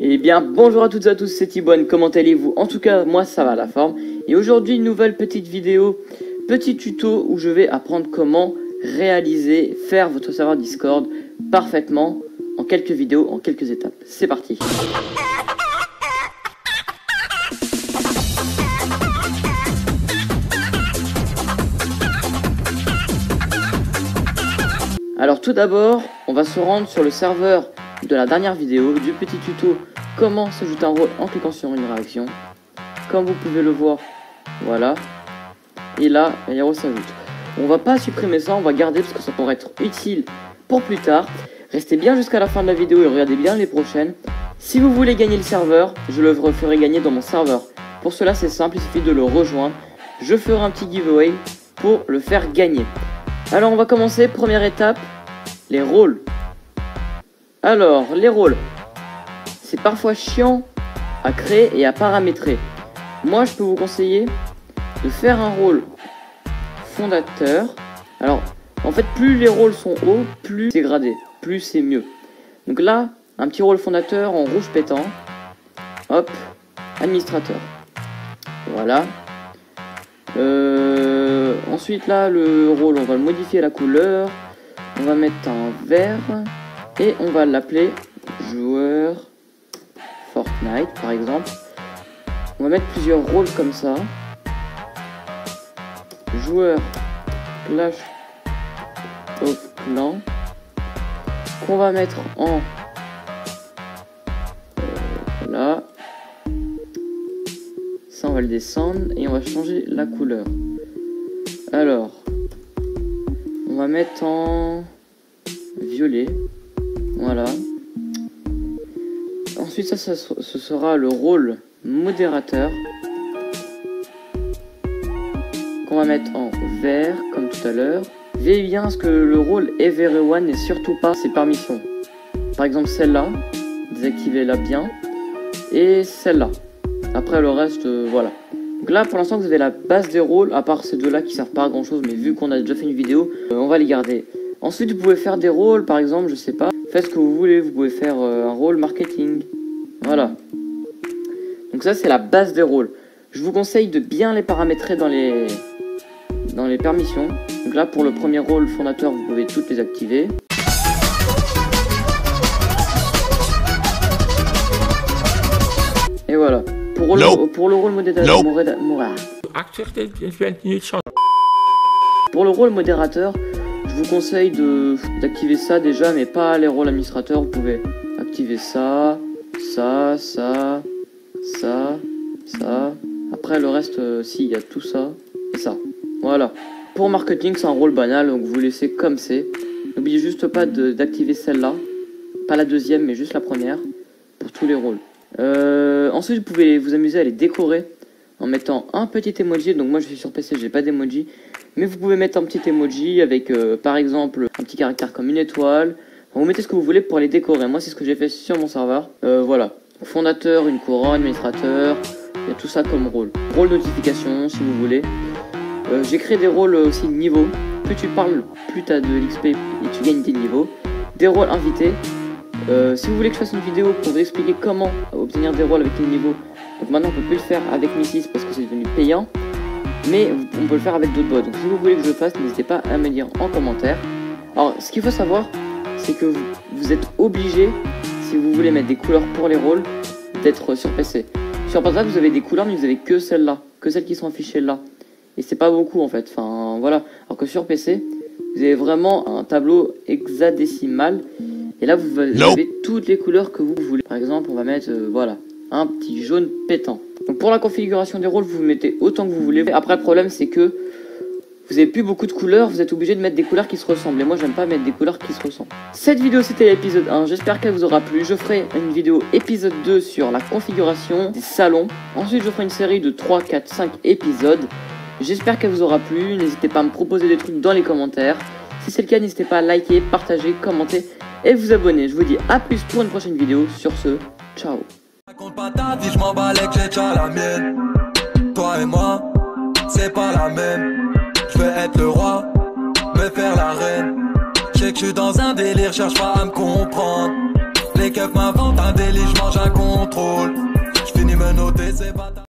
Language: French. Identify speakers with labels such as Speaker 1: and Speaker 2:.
Speaker 1: Eh bien bonjour à toutes et à tous, c'est Tibone, comment allez-vous? En tout cas moi ça va à la forme. Et aujourd'hui une nouvelle petite vidéo, petit tuto où je vais apprendre comment réaliser, faire votre serveur Discord parfaitement en quelques vidéos, en quelques étapes. C'est parti. Alors tout d'abord, on va se rendre sur le serveur de la dernière vidéo, du petit tuto comment s'ajouter un rôle en cliquant sur une réaction. Comme vous pouvez le voir, voilà. Et là, les rôles s'ajoutent. On va pas supprimer ça, on va garder parce que ça pourrait être utile pour plus tard. Restez bien jusqu'à la fin de la vidéo et regardez bien les prochaines. Si vous voulez gagner le serveur, je le referai gagner dans mon serveur. Pour cela, c'est simple, il suffit de le rejoindre. Je ferai un petit giveaway pour le faire gagner. Alors, on va commencer. Première étape, les rôles. Alors, les rôles, c'est parfois chiant à créer et à paramétrer. Moi, je peux vous conseiller de faire un rôle fondateur. Alors, en fait, plus les rôles sont hauts, plus c'est gradé, plus c'est mieux. Donc là, un petit rôle fondateur en rouge pétant. Hop, administrateur. Voilà. Ensuite, là, le rôle, on va le modifier la couleur. On va mettre un vert. Et on va l'appeler joueur Fortnite, par exemple. On va mettre plusieurs rôles comme ça. Joueur Clash of Clans. Qu'on va mettre en... là. Ça, on va le descendre. Et on va changer la couleur. Alors. On va mettre en... violet. Voilà. Ensuite, ce sera le rôle modérateur. Qu'on va mettre en vert, comme tout à l'heure. Veillez bien à ce que le rôle Everyone n'ait surtout pas ses permissions. Par exemple, celle-là. Désactivez-la bien. Et celle-là. Après, le reste, voilà. Donc là, pour l'instant, vous avez la base des rôles, à part ces deux-là qui servent pas à grand-chose, mais vu qu'on a déjà fait une vidéo, on va les garder. Ensuite, vous pouvez faire des rôles, par exemple, je sais pas. Faites ce que vous voulez, vous pouvez faire un rôle marketing. Voilà. Donc ça, c'est la base des rôles. Je vous conseille de bien les paramétrer dans les permissions. Donc là, pour le premier rôle fondateur, vous pouvez toutes les activer. Et voilà. Pour le rôle modérateur... Pour le rôle modérateur, je vous conseille d'activer ça déjà, mais pas les rôles administrateurs. Vous pouvez activer ça, ça, ça, ça, ça. Après le reste, si, il y a tout ça et ça. Voilà. Pour marketing, c'est un rôle banal, donc vous laissez comme c'est. N'oubliez juste pas d'activer celle-là. Pas la deuxième, mais juste la première. Pour tous les rôles. Ensuite, vous pouvez vous amuser à les décorer en mettant un petit emoji. Donc moi, je suis sur PC, j'ai pas d'emoji. Mais vous pouvez mettre un petit emoji avec, par exemple, un petit caractère comme une étoile. Enfin, vous mettez ce que vous voulez pour les décorer. Moi, c'est ce que j'ai fait sur mon serveur. Voilà. Fondateur, une couronne, administrateur. Il y a tout ça comme rôle. Rôle notification, si vous voulez. J'ai créé des rôles aussi de niveau. Plus tu parles, plus tu as de l'XP et tu gagnes des niveaux. Des rôles invités. Si vous voulez que je fasse une vidéo pour vous expliquer comment obtenir des rôles avec les niveaux. Donc maintenant, on peut plus le faire avec Missis parce que c'est devenu payant. Mais on peut le faire avec d'autres bots. Donc si vous voulez que je le fasse, n'hésitez pas à me dire en commentaire. Alors ce qu'il faut savoir, c'est que vous êtes obligé, si vous voulez mettre des couleurs pour les rôles, d'être sur PC. Sur portable, vous avez des couleurs, mais vous avez que celles-là, que celles qui sont affichées là. Et c'est pas beaucoup en fait, enfin voilà. Alors que sur PC, vous avez vraiment un tableau hexadécimal. Et là, vous avez toutes les couleurs que vous voulez. Par exemple, on va mettre, voilà, un petit jaune pétant. Donc pour la configuration des rôles, vous mettez autant que vous voulez. Après, le problème, c'est que vous n'avez plus beaucoup de couleurs. Vous êtes obligé de mettre des couleurs qui se ressemblent. Et moi, j'aime pas mettre des couleurs qui se ressemblent. Cette vidéo, c'était l'épisode 1. J'espère qu'elle vous aura plu. Je ferai une vidéo épisode 2 sur la configuration des salons. Ensuite, je ferai une série de 3, 4, 5 épisodes. J'espère qu'elle vous aura plu. N'hésitez pas à me proposer des trucs dans les commentaires. Si c'est le cas, n'hésitez pas à liker, partager, commenter et vous abonner. Je vous dis à plus pour une prochaine vidéo. Sur ce, ciao.
Speaker 2: Raconte pas ta vie, je m'en bats les que j'ai déjà la mienne. Toi et moi, c'est pas la même. Je veux être le roi, me faire la reine. Je sais que je suis dans un délire, cherche pas à me comprendre. Les keufs m'inventent un délit, je mange un con. contrôle. J'finis me noter, c'est pas